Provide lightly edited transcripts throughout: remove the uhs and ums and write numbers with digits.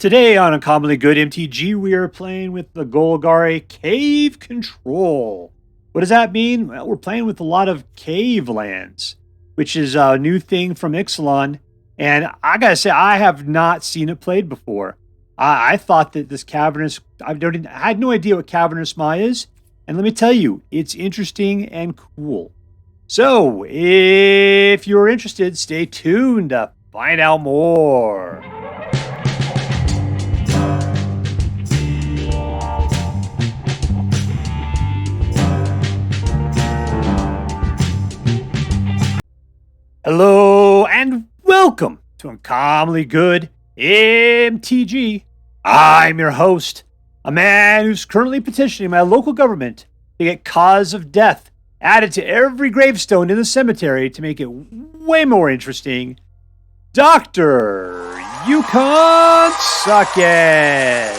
Today on Uncommonly Good MTG, we are playing with the Golgari Cave Control. What does that mean? Well, we're playing with a lot of cave lands, which is a new thing from Ixalan. And I gotta say, I have not seen it played before. I thought that this Cavernous, I had no idea what Cavernous Maw is. And let me tell you, it's interesting and cool. So, if you're interested, stay tuned to find out more. Hello and welcome to Uncommonly Good MTG. I'm your host, a man who's currently petitioning my local government to get cause of death added to every gravestone in the cemetery to make it way more interesting. Dr. Yukon Suckett.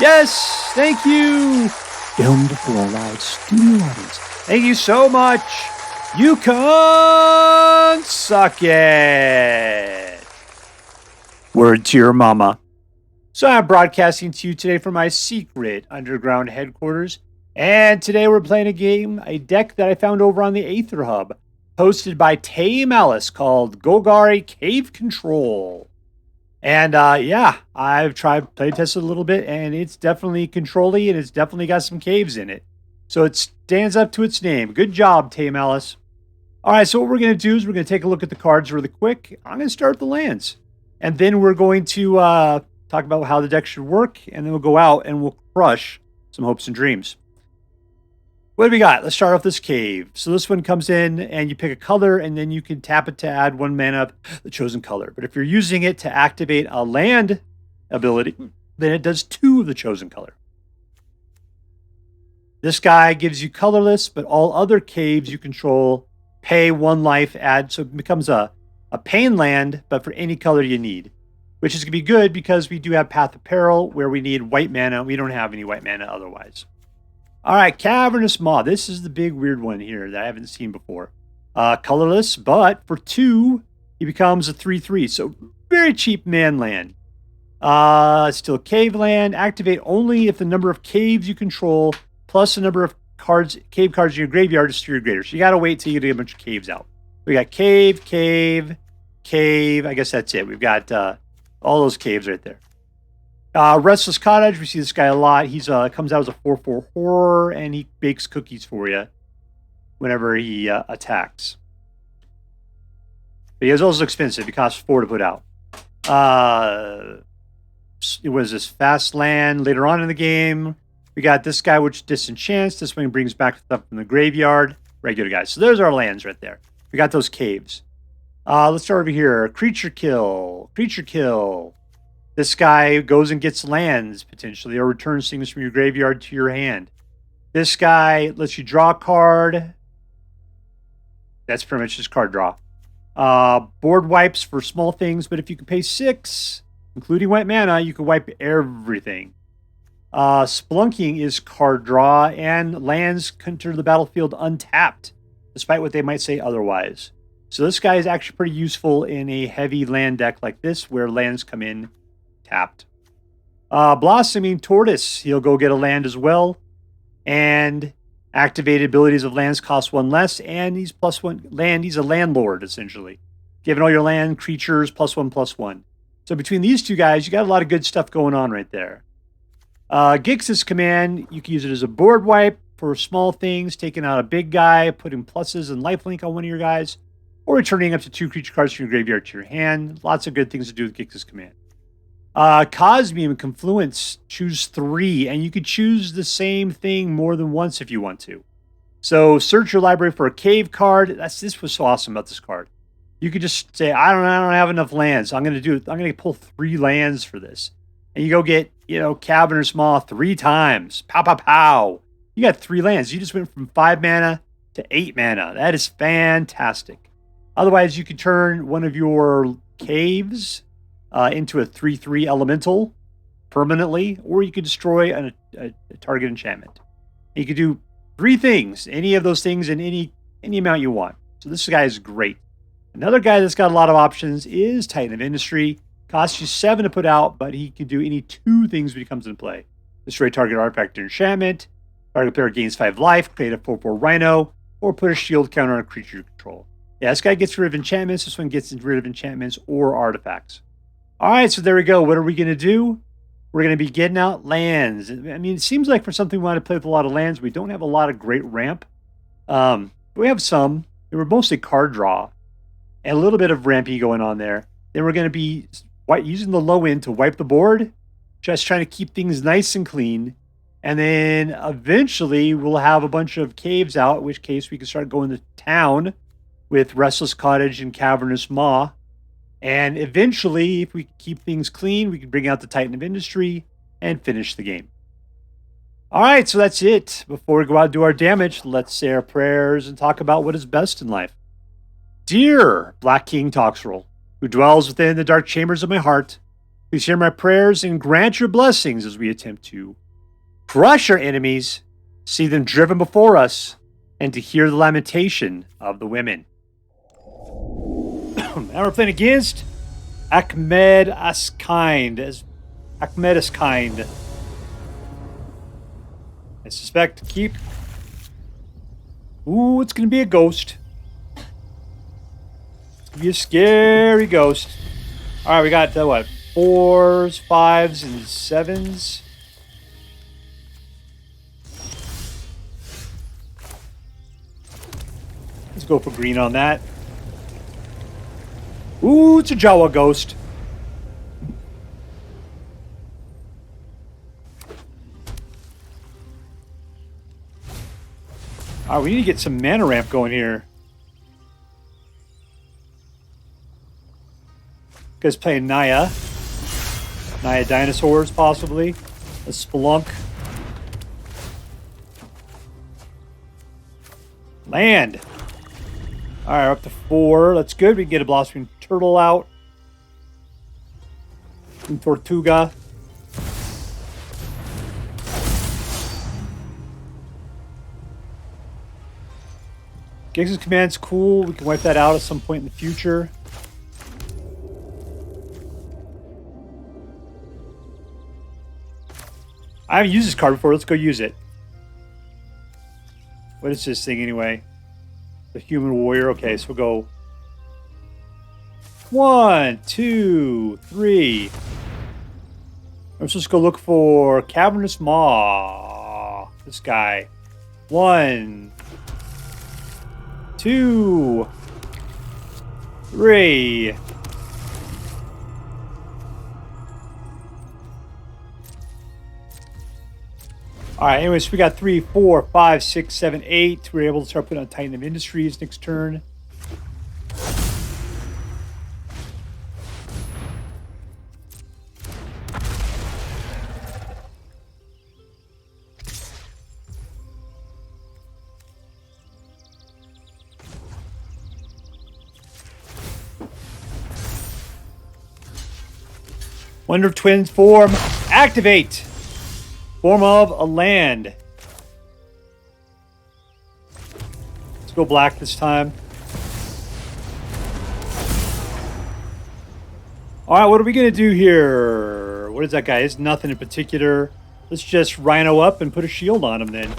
Yes, thank you. Filmed for a live studio audience. Thank you so much. Yukon Suckett. Word to your mama. So I'm broadcasting to you today from my secret underground headquarters. And today we're playing a deck that I found over on the Aether Hub, hosted by TayMalice, called Golgari Cave Control. And I've played tested a little bit, and it's definitely control-y, and it's definitely got some caves in it. So it stands up to its name. Good job, TayMalice. All right, so what we're going to do is we're going to take a look at the cards really quick. I'm going to start the lands. And then we're going to talk about how the deck should work, and then we'll go out and we'll crush some hopes and dreams. What do we got? Let's start off this cave. So this one comes in, and you pick a color, and then you can tap it to add 1 mana of the chosen color. But if you're using it to activate a land ability, then it does 2 of the chosen color. This guy gives you colorless, but all other caves you control pay 1 life, add, so it becomes a pain land, but for any color you need, which is going to be good because we do have Path of Peril where we need white mana. We don't have any white mana otherwise. All right, Cavernous Maw. This is the big weird one here that I haven't seen before. Colorless, but for 2, he becomes a 3/3, so very cheap man land. Still cave land. Activate only if the number of caves you control plus the number of cave cards in your graveyard is 3 or greater. So you got to wait till you get a bunch of caves out. We got cave, cave, cave. I guess that's it. We've got all those caves right there. Restless Cottage. We see this guy a lot. He's comes out as a 4/4 horror, and he bakes cookies for you whenever he attacks. But he is also expensive. He costs 4 to put out. It was this fast land later on in the game. We got this guy, which disenchants. This one brings back stuff from the graveyard. Regular guys. So there's our lands right there. We got those caves. Let's start over here. Creature kill. Creature kill. This guy goes and gets lands, potentially, or returns things from your graveyard to your hand. This guy lets you draw a card. That's pretty much just card draw. Board wipes for small things, but if you can pay 6, including white mana, you can wipe everything. Spelunking is card draw, and lands enter the battlefield untapped, despite what they might say otherwise. So this guy is actually pretty useful in a heavy land deck like this, where lands come in tapped. Blossoming Tortoise, he'll go get a land as well, and activated abilities of lands cost 1 less, and he's +1 land. He's a landlord, essentially, giving all your land creatures +1/+1. So between these two guys, you got a lot of good stuff going on right there. Gix's command, you can use it as a board wipe for small things, taking out a big guy, putting pluses and lifelink on one of your guys, or returning up to 2 creature cards from your graveyard to your hand. Lots of good things to do with Gix's command. Cosmium Confluence, choose 3, and you could choose the same thing more than once if you want to. So search your library for a cave card. This was so awesome about this card. You could just say, I don't have enough lands. So I'm going to pull 3 lands for this. And you go get, Cavernous Maw 3 times. Pow, pow, pow. You got 3 lands. You just went from 5 mana to 8 mana. That is fantastic. Otherwise, you could turn one of your caves into a 3/3 elemental permanently, or you could destroy a target enchantment. You could do 3 things, any of those things in any amount you want. So this guy is great. Another guy that's got a lot of options is Titan of Industry. Costs you 7 to put out, but he can do any 2 things when he comes into play. Destroy target artifact or enchantment. Target player gains 5 life. Create a 4/4 Rhino. Or put a shield counter on a creature you control. Yeah, this guy gets rid of enchantments. This one gets rid of enchantments or artifacts. All right, so there we go. What are we going to do? We're going to be getting out lands. I mean, it seems like for something we want to play with a lot of lands, we don't have a lot of great ramp. We have some. They were mostly card draw. And a little bit of rampy going on there. Then we're going to be using the low end to wipe the board. Just trying to keep things nice and clean. And then eventually we'll have a bunch of caves out, in which case we can start going to town with Restless Cottage and Cavernous Maw. And eventually, if we keep things clean, we can bring out the Titan of Industry and finish the game. All right, so that's it. Before we go out and do our damage, let's say our prayers and talk about what is best in life. Dear Black King Toxrill, who dwells within the dark chambers of my heart, please hear my prayers and grant your blessings as we attempt to crush our enemies, see them driven before us, and to hear the lamentation of the women. And we're playing against akmedaskind. Akmedaskind. I suspect keep. Ooh, it's going to be a ghost. It's going to be a scary ghost. All right, we got, 4s, 5s, and 7s. Let's go for green on that. Ooh, it's a Jawa ghost. All right, we need to get some mana ramp going here. Guys playing Naya. Naya dinosaurs, possibly. A Spelunk. Land. All right, we're up to 4. That's good. We can get a Blossoming Turtle out. And Tortuga. Giggs' Command's cool. We can wipe that out at some point in the future. I haven't used this card before. Let's go use it. What is this thing anyway? The Human Warrior. Okay, so we'll go 1, 2, 3. Let's just go look for Cavernous Maw. This guy. 1, 2, 3. All right, anyways, we got 3, 4, 5, 6, 7, 8. We're able to start putting on Titan of Industries next turn. Wonder of Twins form. Activate. Form of a land. Let's go black this time. All right, what are we going to do here? What is that guy? It's nothing in particular. Let's just Rhino up and put a shield on him then.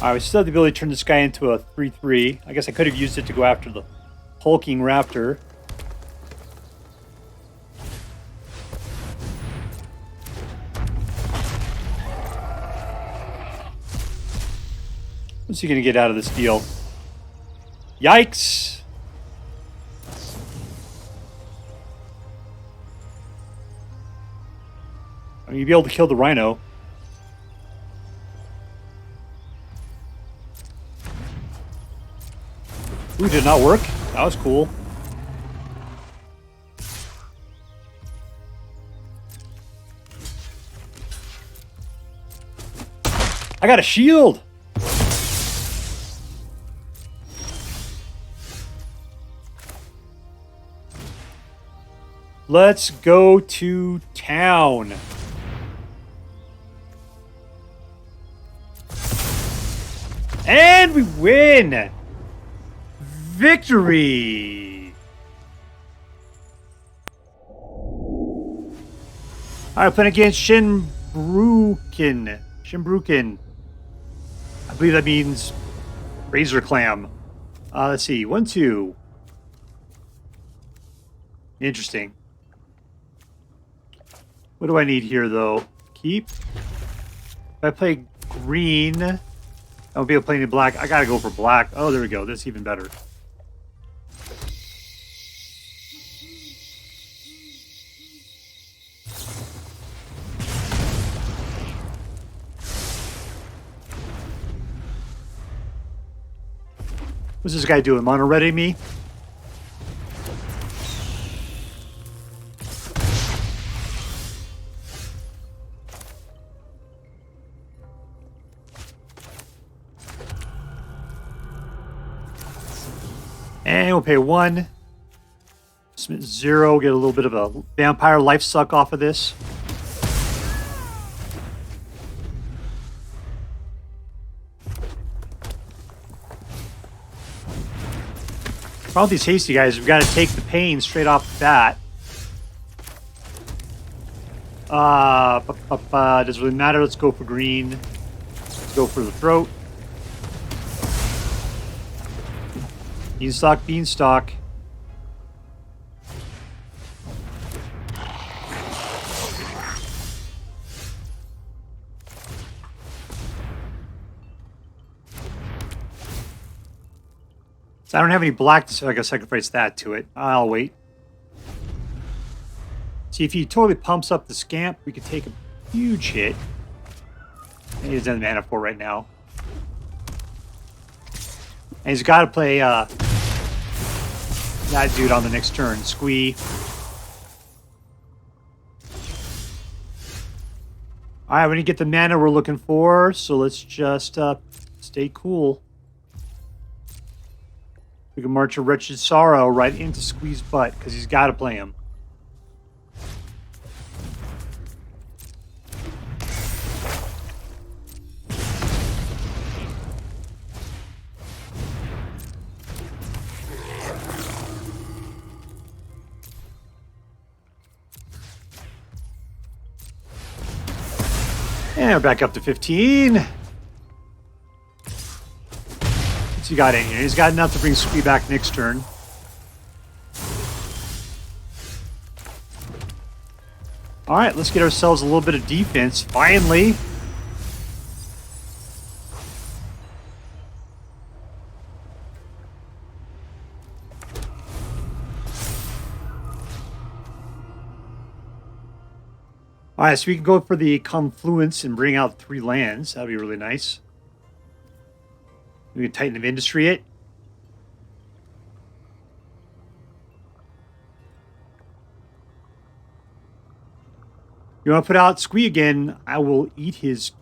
Alright, we still have the ability to turn this guy into a 3/3. I guess I could have used it to go after the hulking raptor. What's he going to get out of this deal? Yikes! I mean, you'd be able to kill the rhino. Ooh, did not work. That was cool. I got a shield. Let's go to town. And we win! Victory! Alright, playing against shinbrouken. Shinbrouken. I believe that means razor clam. Let's see. 1, 2. Interesting. What do I need here, though? Keep. If I play green, I won't be able to play any black. I gotta go for black. Oh, there we go. That's even better. What's this guy doing? Mono ready me? And we'll pay 1. Submit 0. Get a little bit of a vampire life suck off of this. Problem with these hasty guys, we've got to take the pain straight off the bat. Doesn't really matter. Let's go for green. Let's go for the throat. Beanstalk, beanstalk. I don't have any black, so I guess I sacrifice that to it. I'll wait. See, if he totally pumps up the scamp, we could take a huge hit. And he doesn't have mana for right now. And he's got to play that dude on the next turn. Squee. Alright, we didn't get the mana we're looking for, so let's just stay cool. We can march a Wretched Sorrow right into Squee's butt, because he's got to play him. And we're back up to 15. What's he got in here? He's got enough to bring Squee back next turn. Alright, let's get ourselves a little bit of defense, finally. Alright, so we can go for the Confluence and bring out 3 lands. That'd be really nice. We can Titan of Industry it. You want to put out Squee again, I will eat his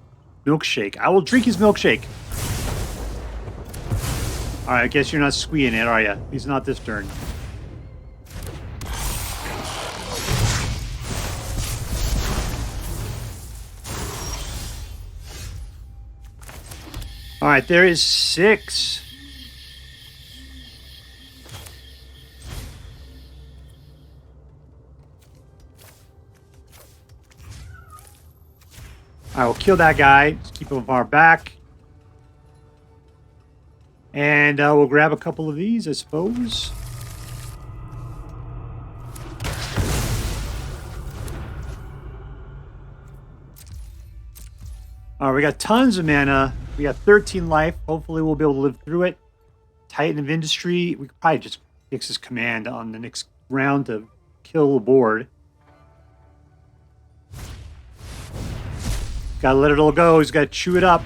milkshake. I will drink his milkshake. Alright, I guess you're not Squeeing it, are you? At least not this turn. Alright, there is 6. I will kill that guy. Just keep him far back. And we'll grab a couple of these, I suppose. Alright, we got tons of mana. We got 13 life. Hopefully we'll be able to live through it. Titan of Industry. We could probably just fix his command on the next round to kill the board. Gotta let it all go. He's gotta chew it up.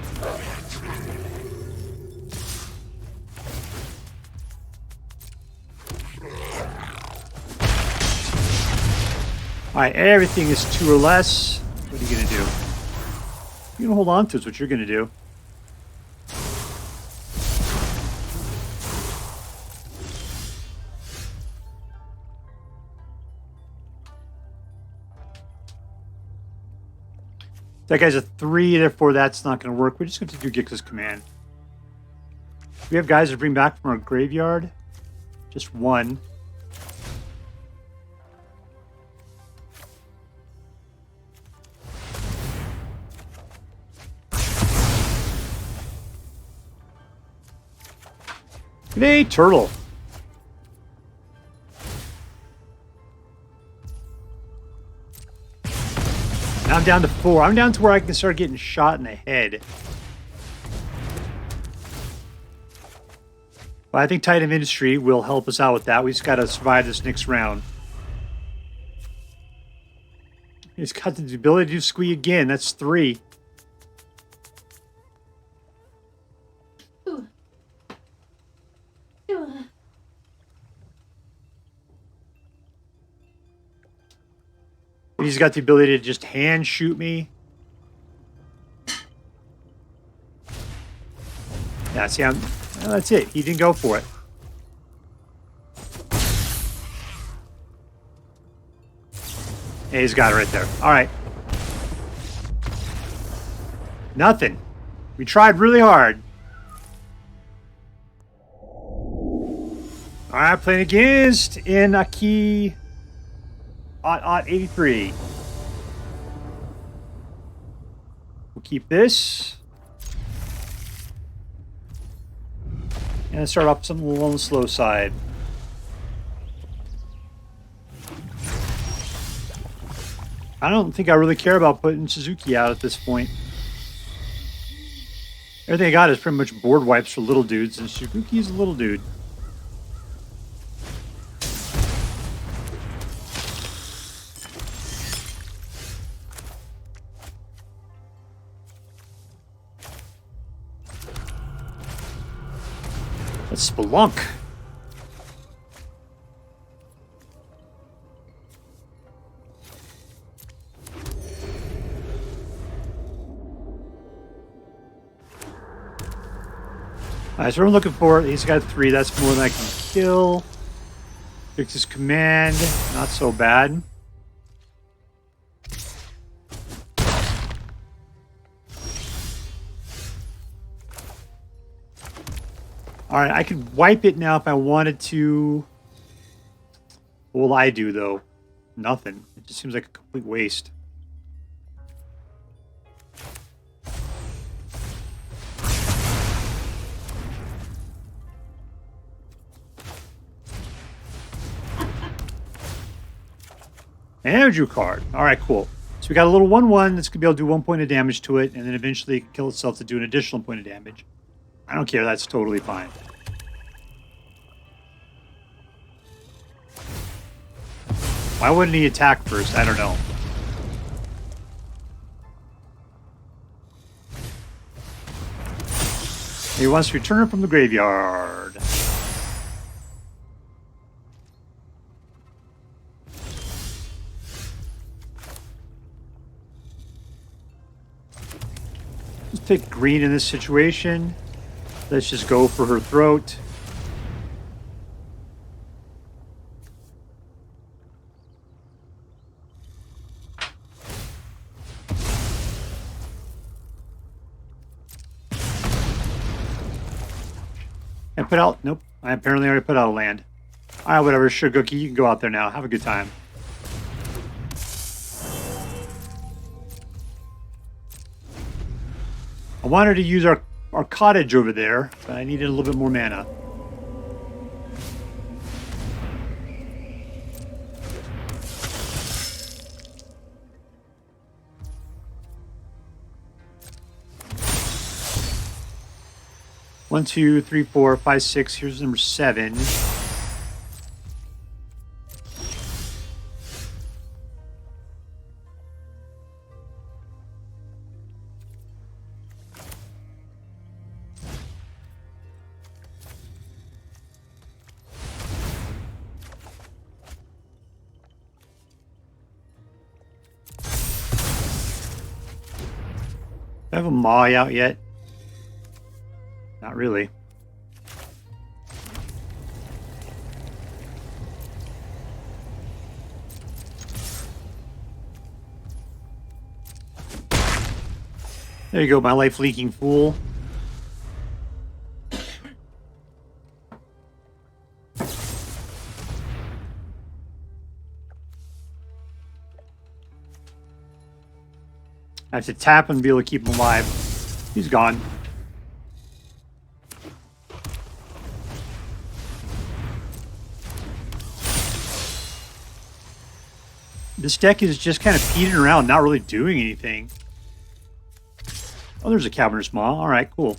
Alright, everything is 2 or less. What are you gonna do? You're gonna hold on to is what you're gonna do. That guy's a 3, therefore that's not going to work. We're just going to do Gix's command. We have guys to bring back from our graveyard. Just one. Hey, turtle. Now I'm down to 4. I'm down to where I can start getting shot in the head. But I think Titan Industry will help us out with that. We just got to survive this next round. He's got the ability to squee again. That's 3. He's got the ability to just hand shoot me. Yeah, see, well, that's it. He didn't go for it. Yeah, he's got it right there. All right. Nothing. We tried really hard. All right, playing against Inaki. 83. We'll keep this. And start off something a little on the slow side. I don't think I really care about putting Suzuki out at this point. Everything I got is pretty much board wipes for little dudes, and Suzuki's a little dude. Let's spelunk. Alright, so what I'm looking for, he's got 3. That's more than I can kill. Fix his command. Not so bad. Alright, I could wipe it now if I wanted to. What will I do, though? Nothing. It just seems like a complete waste. And a Drew card. Alright, cool. So we got a little 1/1 that's going to be able to do 1 point of damage to it, and then eventually it can kill itself to do an additional point of damage. I don't care, that's totally fine. Why wouldn't he attack first? I don't know. He wants to return it from the graveyard. Let's pick green in this situation. Let's just go for her throat. I put out... Nope. I apparently already put out a land. Alright, whatever. Shigeki, you can go out there now. Have a good time. I wanted to use our cottage over there, but I needed a little bit more mana. One, two, three, four, five, six. Here's number 7. Do I have a Maw out yet? Not really. There you go, my life leaking fool. I have to tap and be able to keep him alive. He's gone. This deck is just kind of feeding around, not really doing anything. Oh, there's a Cavernous Maw. All right, cool.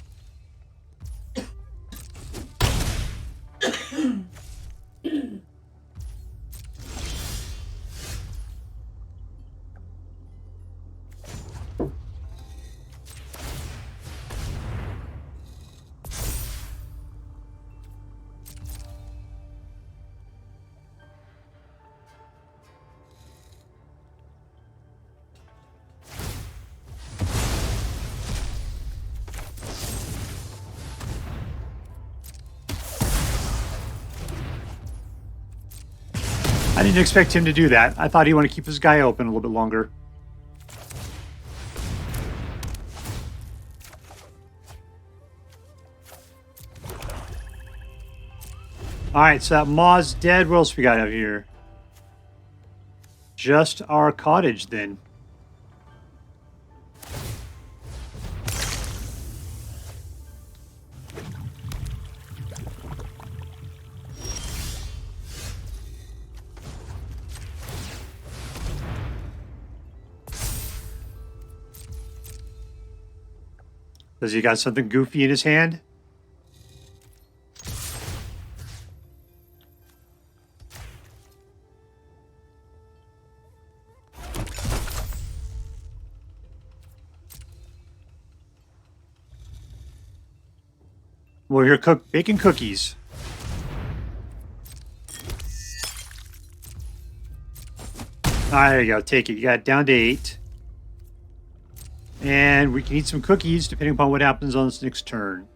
I didn't expect him to do that. I thought he wanted to keep his guy open a little bit longer. Alright, so that Maw's dead. What else we got out here? Just our cottage, then. Does he got something goofy in his hand? We're here baking cookies. Alright, there you go. Take it. You got it down to 8. And we can eat some cookies depending upon what happens on this next turn.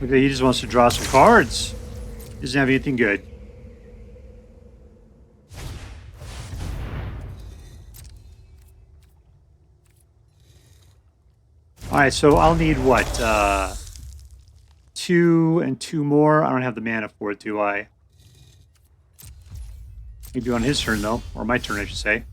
Look, he just wants to draw some cards. Doesn't have anything good. Alright, so I'll need what? 2 and 2 more. I don't have the mana for it, do I? Maybe on his turn, though. Or my turn, I should say.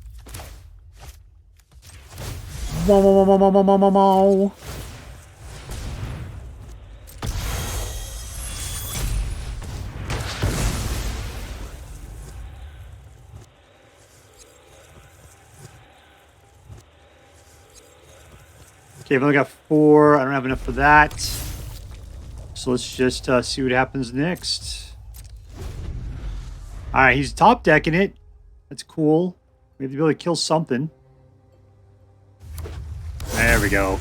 Okay, I've only got 4. I don't have enough for that. So let's just see what happens next. Alright, he's top decking it. That's cool. We have the ability to kill something. There we go.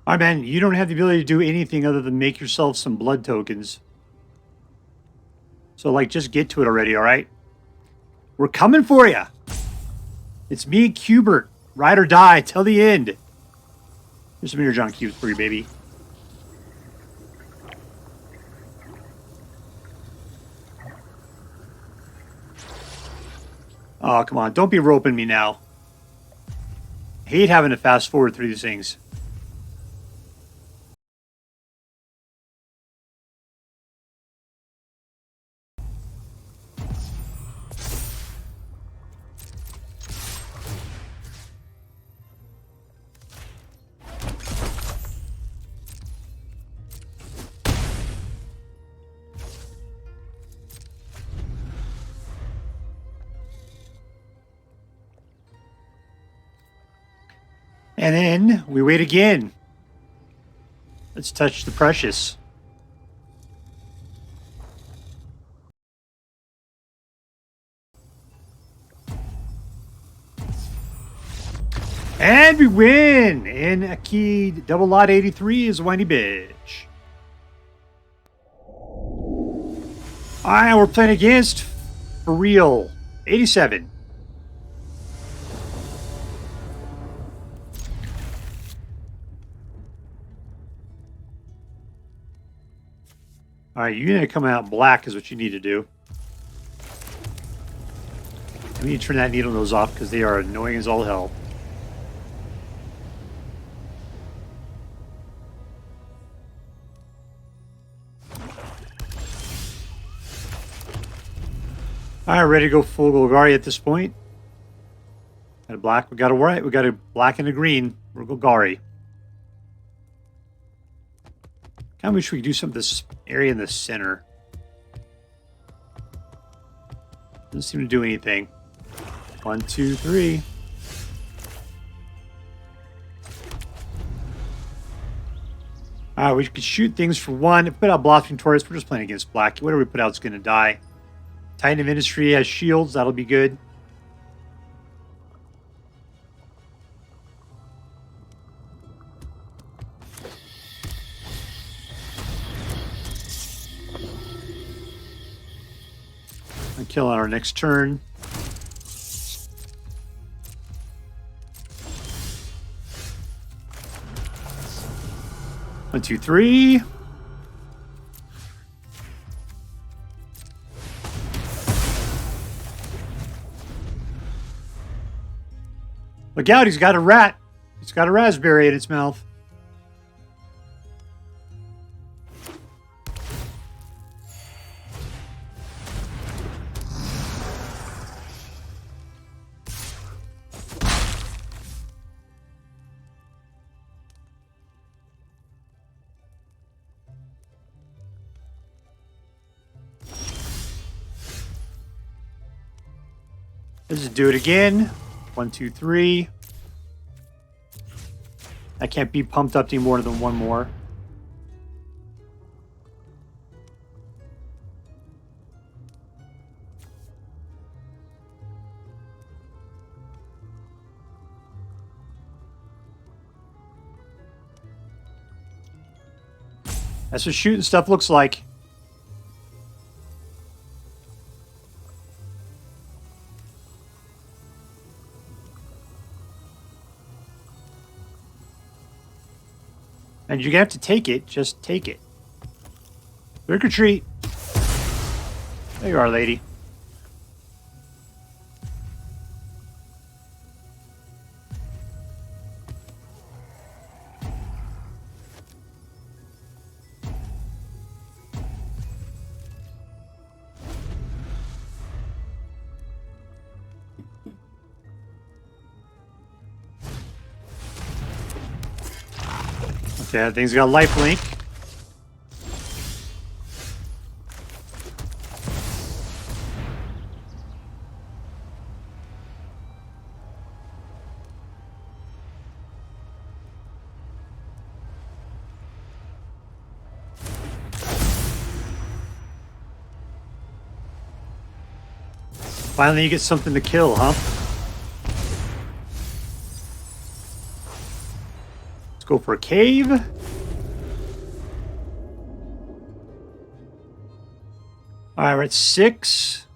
Alright, man, you don't have the ability to do anything other than make yourself some blood tokens. So, like, just get to it already, alright? We're coming for you! It's me and Cubert. Ride or die, till the end. Here's some Mire John cubes for you, baby. Oh, come on. Don't be roping me now. I hate having to fast forward through these things. And then we wait again. Let's touch the precious. And we win! And a key double lot 83 is a whiny bitch. Alright, we're playing against For Real 87. All right, you need to come out black is what you need to do. I need to turn that needle nose off because they are annoying as all hell. All right, ready to go full Golgari at this point. Got a black, we got a white, we got a black and a green. We're Golgari. Kind of wish we could do some of this area in the center. Doesn't seem to do anything. 1, 2, 3. Alright, we could shoot things for 1. If we put out Blossoming Tortoise, we're just playing against black. Whatever we put out is going to die. Titan of Industry has shields. That'll be good. Kill on our next turn. One, two, three. Look out, he's got a rat. He's got a raspberry in its mouth. Let's just do it again. 1, 2, 3. I can't be pumped up any more than one more. That's what shooting stuff looks like. And you're going to have to take it. Just take it. Trick or treat. There you are, lady. Okay, that thing's got lifelink. Finally, you get something to kill, huh? Go for a cave. All right, we're at 6.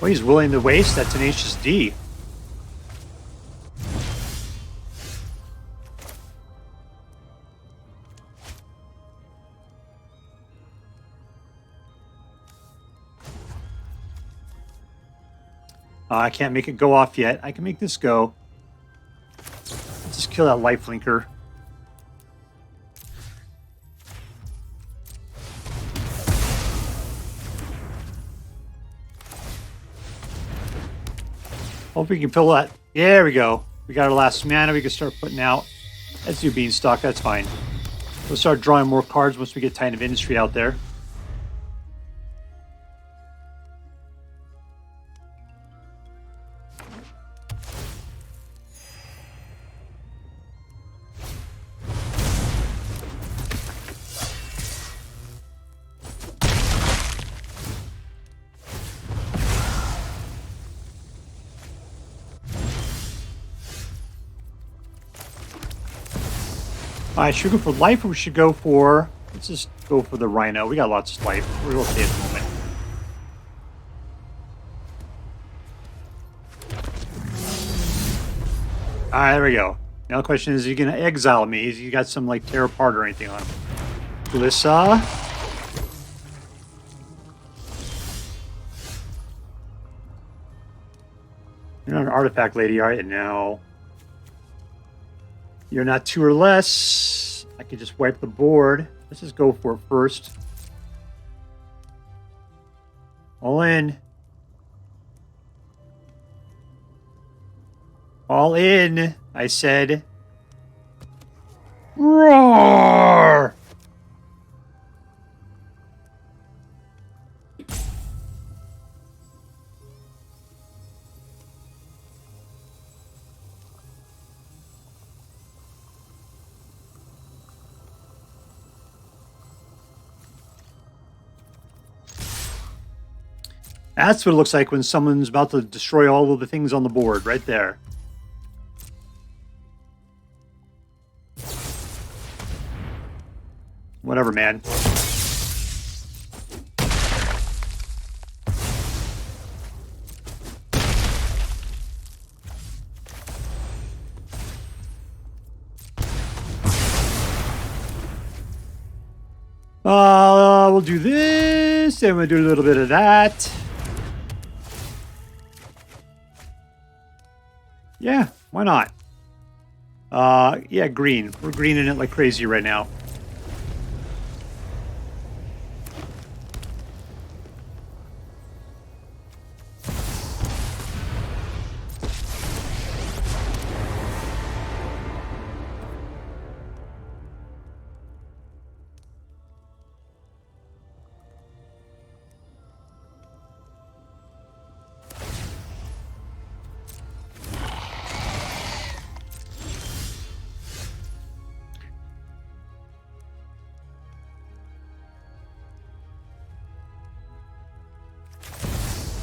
Well, he's willing to waste that Tenacious D. I can't make it go off yet. I can make this go. Let's just kill that lifelinker. Hope we can pull that. There we go. We got our last mana. We can start putting out. Let's do Beanstalk. That's fine. We'll start drawing more cards once we get Titan of Industry out there. Alright, should we go for life or we should go for... Let's just go for the Rhino. We got lots of life. We're okay at the moment. Alright, there we go. Now the question is he going to exile me? Is he got some, like, tear apart or anything on him? Glissa. You're not an artifact lady, are you? No. You're not 2 or less. I could just wipe the board. Let's just go for it first. All in. All in, I said. Roar! That's what it looks like when someone's about to destroy all of the things on the board, right there. Whatever, man. We'll do this, and we'll do a little bit of that. Yeah, why not? Yeah, green. We're greening it like crazy right now.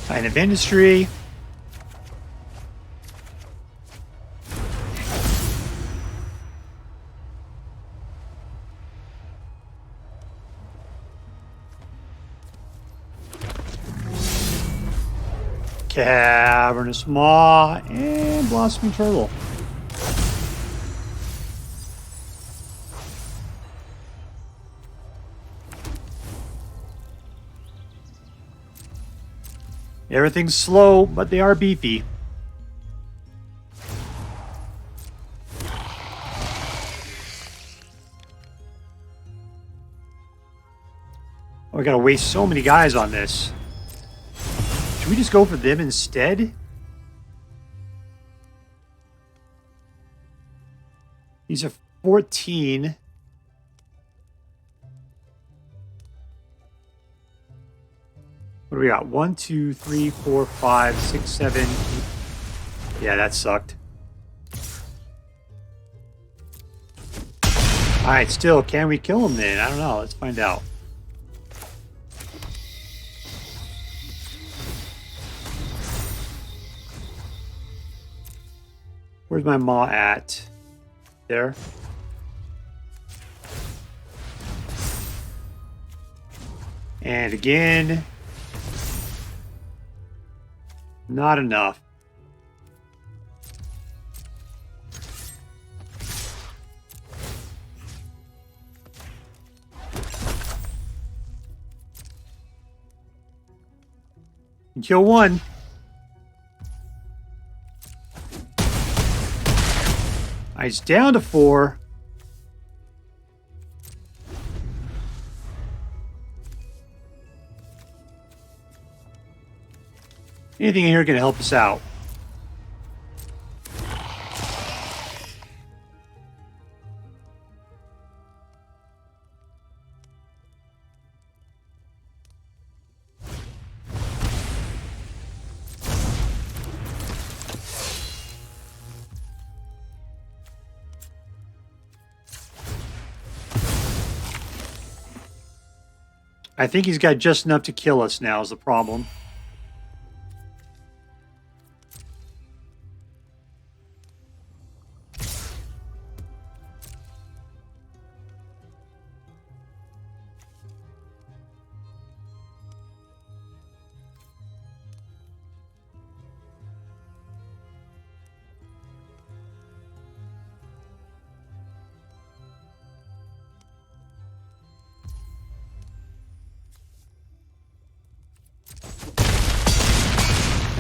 Kind of industry. Cavernous Maw and Blossoming Turtle. Everything's slow, but they are beefy. Oh, we gotta waste so many guys on this. Should we just go for them instead? These are 14. What do we got? 1, 2, 3, 4, 5, 6, 7, 8. Yeah, that sucked. Alright, still, can we kill him then? I don't know. Let's find out. Where's my maw at? There. And again. Not enough. Kill one. It's down to 4. Anything in here can help us out. I think he's got just enough to kill us now is the problem.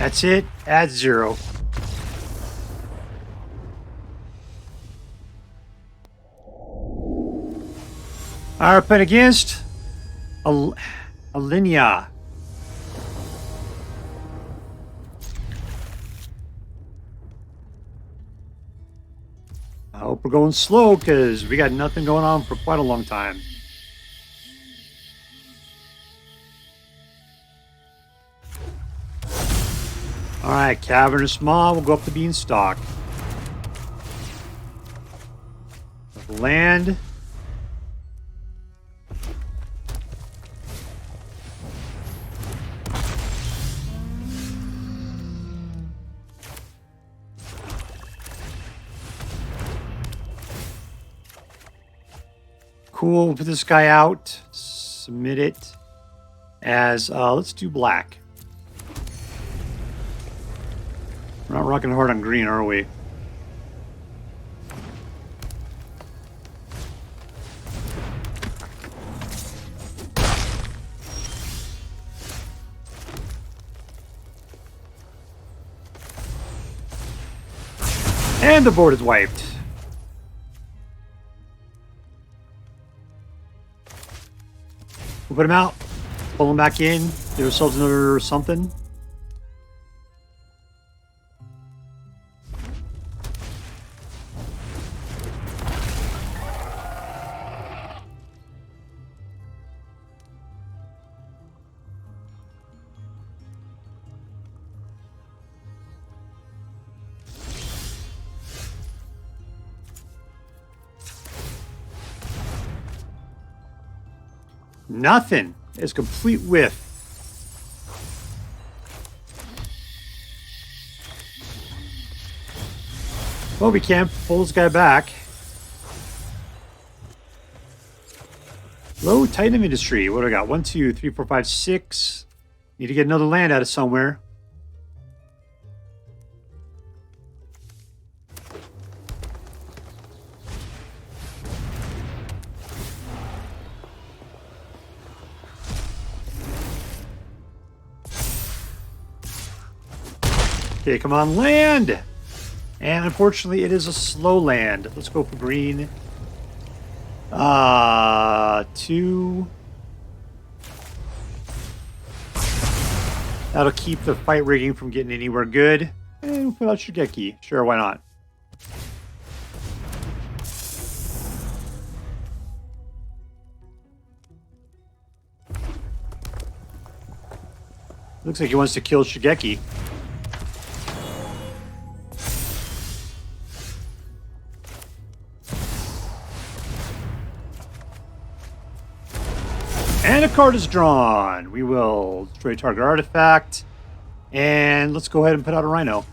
That's it. Add 0. Our opponent against Elinia. I hope we're going slow because we got nothing going on for quite a long time. All right, Cavernous Maw will go up the Beanstalk. Land. Cool, we'll put this guy out. Submit it as, let's do black. We're not rocking hard on green, are we? And the board is wiped. We'll put him out, pull him back in, give ourselves another something. Nothing. It's complete whiff. Well, we can't pull this guy back. Low Titan Industry. What do I got? 1, 2, 3, 4, 5, 6. Need to get another land out of somewhere. Okay, come on, land! And unfortunately, it is a slow land. Let's go for green. 2. That'll keep the fight rigging from getting anywhere good. And we'll put out Shigeki. Sure, why not? Looks like he wants to kill Shigeki. And a card is drawn. We will destroy target artifact. And let's go ahead and put out a Rhino.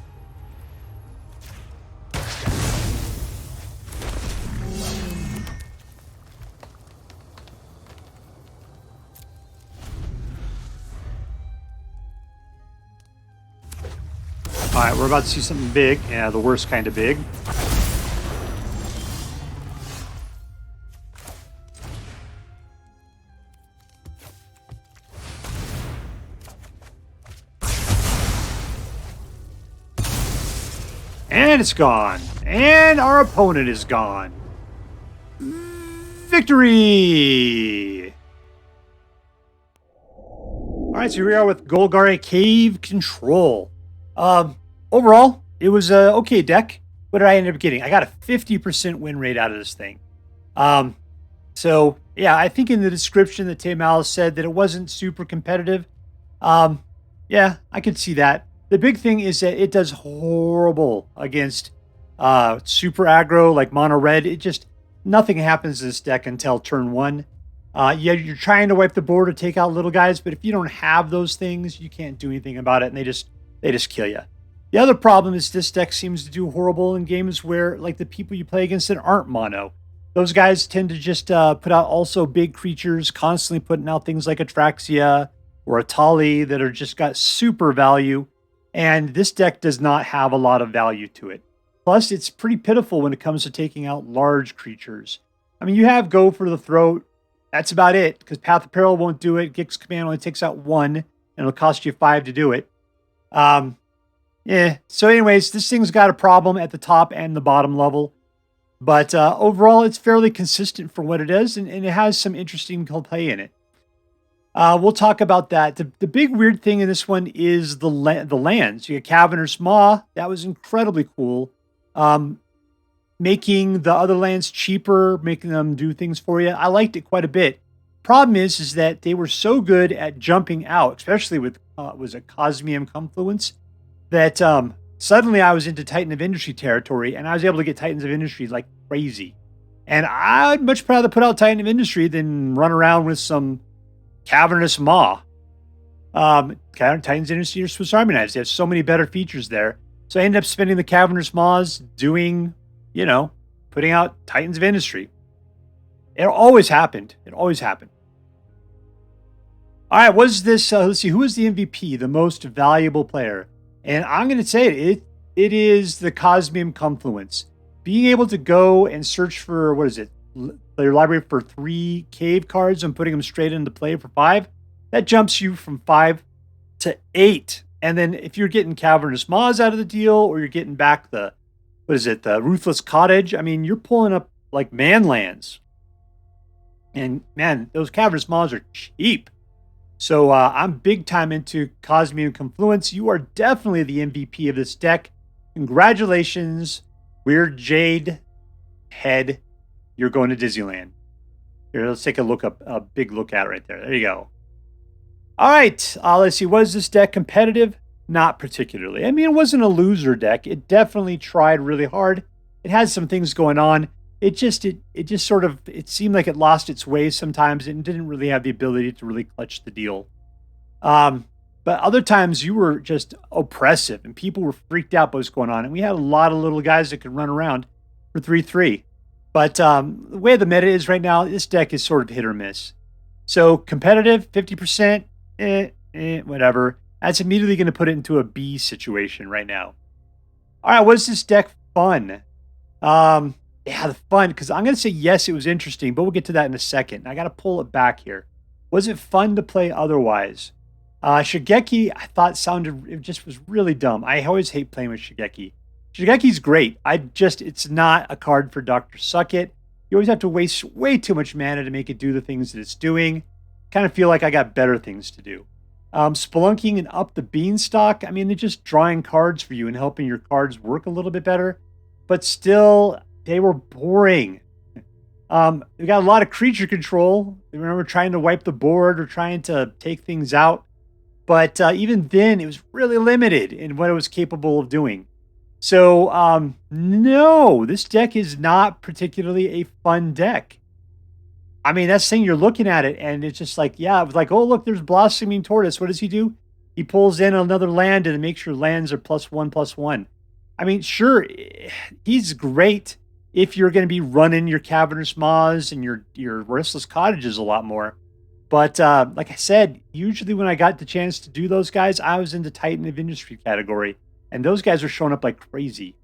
Alright, we're about to see something big. Yeah, the worst kind of big. And it's gone. And our opponent is gone. Victory! Alright, so here we are with Golgari Cave Control. Overall, it was an okay deck. What did I end up getting? I got a 50% win rate out of this thing. So, yeah, I think in the description that TayMalice said that it wasn't super competitive. Yeah, I could see that. The big thing is that it does horrible against super aggro like mono red. It just, nothing happens to this deck until turn 1. Yeah, you're trying to wipe the board or take out little guys, but if you don't have those things, you can't do anything about it, and they just kill you. The other problem is this deck seems to do horrible in games where like the people you play against it aren't mono. Those guys tend to just put out also big creatures, constantly putting out things like Atraxia or Atali that are just got super value. And this deck does not have a lot of value to it. Plus, it's pretty pitiful when it comes to taking out large creatures. I mean, you have Go for the Throat. That's about it, because Path of Peril won't do it. Gix Command only takes out 1, and it'll cost you 5 to do it. Yeah. So, anyways, this thing's got a problem at the top and the bottom level. But overall, it's fairly consistent for what it is, and it has some interesting play in it. We'll talk about that. The big weird thing in this one is the lands. You get Cavernous Maw. That was incredibly cool. Making the other lands cheaper, making them do things for you. I liked it quite a bit. Problem is that they were so good at jumping out, especially with was it Cosmium Confluence, that suddenly I was into Titan of Industry territory, and I was able to get Titans of Industry like crazy. And I'd much rather put out Titan of Industry than run around with some Cavernous Maw. Titans of Industry are Swiss Army knives. They have so many better features there. So I ended up spending the Cavernous Maws doing, putting out Titans of Industry. It always happened. It always happened. All right, what's this? Let's see. Who is the MVP, the most valuable player? And I'm going to say it is the Cosmium Confluence. Being able to go and search for, your library for 3 cave cards and putting them straight into play for 5, that jumps you from 5 to 8. And then if you're getting Cavernous Maws out of the deal, or you're getting back the Restless Cottage, I mean, you're pulling up like man lands. And man, those Cavernous Maws are cheap. So I'm big time into Cosmium Confluence. You are definitely the MVP of this deck. Congratulations, Weird Jade Head. You're going to Disneyland. Here, let's take a big look at it right there. There you go. All right, let's see. Was this deck competitive? Not particularly. I mean, it wasn't a loser deck. It definitely tried really hard. It had some things going on. It seemed like it lost its way sometimes and didn't really have the ability to really clutch the deal. But other times you were just oppressive and people were freaked out by what's going on. And we had a lot of little guys that could run around for 3-3. But the way the meta is right now, this deck is sort of hit or miss. So competitive, 50%, whatever. That's immediately going to put it into a B situation right now. All right, was this deck fun? Yeah, the fun, because I'm going to say yes, it was interesting, but we'll get to that in a second. I got to pull it back here. Was it fun to play otherwise? Shigeki, I thought it just was really dumb. I always hate playing with Shigeki. Shigeki's great. It's not a card for Dr. Suckit. You always have to waste way too much mana to make it do the things that it's doing. Kind of feel like I got better things to do. Spelunking and Up the Beanstalk, I mean, they're just drawing cards for you and helping your cards work a little bit better. But still, they were boring. We got a lot of creature control. I remember trying to wipe the board or trying to take things out. But even then, it was really limited in what it was capable of doing. So, no, this deck is not particularly a fun deck. I mean, that's the thing, you're looking at it, and it's just like, yeah, it was like, oh, look, there's Blossoming Tortoise. What does he do? He pulls in another land and makes sure lands are +1/+1. I mean, sure, he's great if you're going to be running your Cavernous Maws and your Restless Cottages a lot more. But like I said, usually when I got the chance to do those guys, I was in the Titan of Industry category. And those guys are showing up like crazy.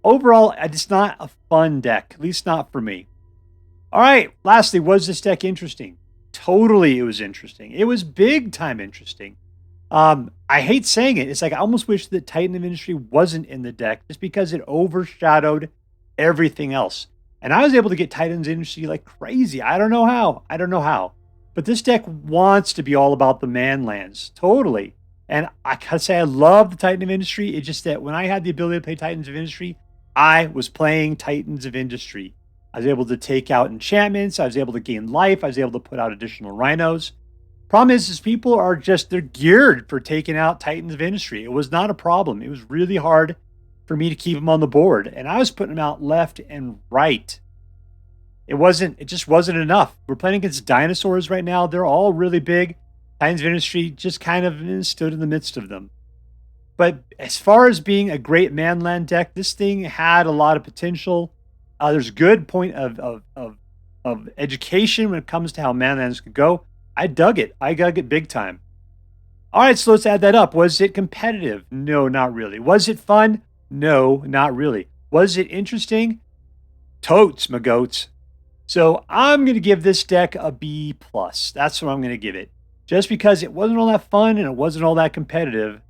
Overall, it's not a fun deck, at least not for me. All right, lastly, was this deck interesting? Totally, it was interesting. It was big time interesting. I hate saying it. It's like I almost wish that Titan of Industry wasn't in the deck just because it overshadowed everything else. And I was able to get Titans of Industry like crazy. I don't know how. But this deck wants to be all about the man lands. Totally. And I gotta say, I love the Titan of Industry. It's just that when I had the ability to play Titans of Industry, I was playing Titans of Industry. I was able to take out enchantments. I was able to gain life. I was able to put out additional rhinos. Problem is people they're geared for taking out Titans of Industry. It was not a problem. It was really hard for me to keep them on the board. And I was putting them out left and right. It just wasn't enough. We're playing against dinosaurs right now. They're all really big. Titans of Industry just kind of stood in the midst of them. But as far as being a great manland deck, this thing had a lot of potential. There's good point of education when it comes to how manlands could go. I dug it. I dug it big time. All right, so let's add that up. Was it competitive? No, not really. Was it fun? No, not really. Was it interesting? Totes, my goats. So I'm going to give this deck a B+. That's what I'm going to give it. Just because it wasn't all that fun and it wasn't all that competitive.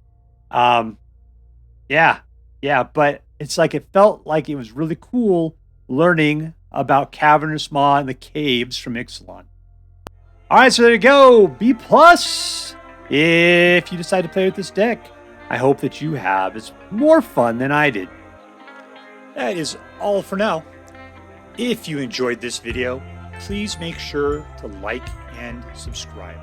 Yeah, yeah, but it's like it felt like it was really cool learning about Cavernous Maw and the caves from Ixalan. All right, so there you go. B plus if you decide to play with this deck. I hope that you have. It's more fun than I did. That is all for now. If you enjoyed this video, please make sure to like and subscribe.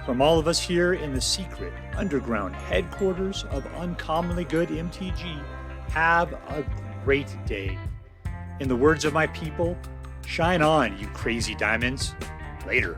From all of us here in the secret underground headquarters of Uncommonly Good MTG, have a great day. In the words of my people, shine on, you crazy diamonds. Later.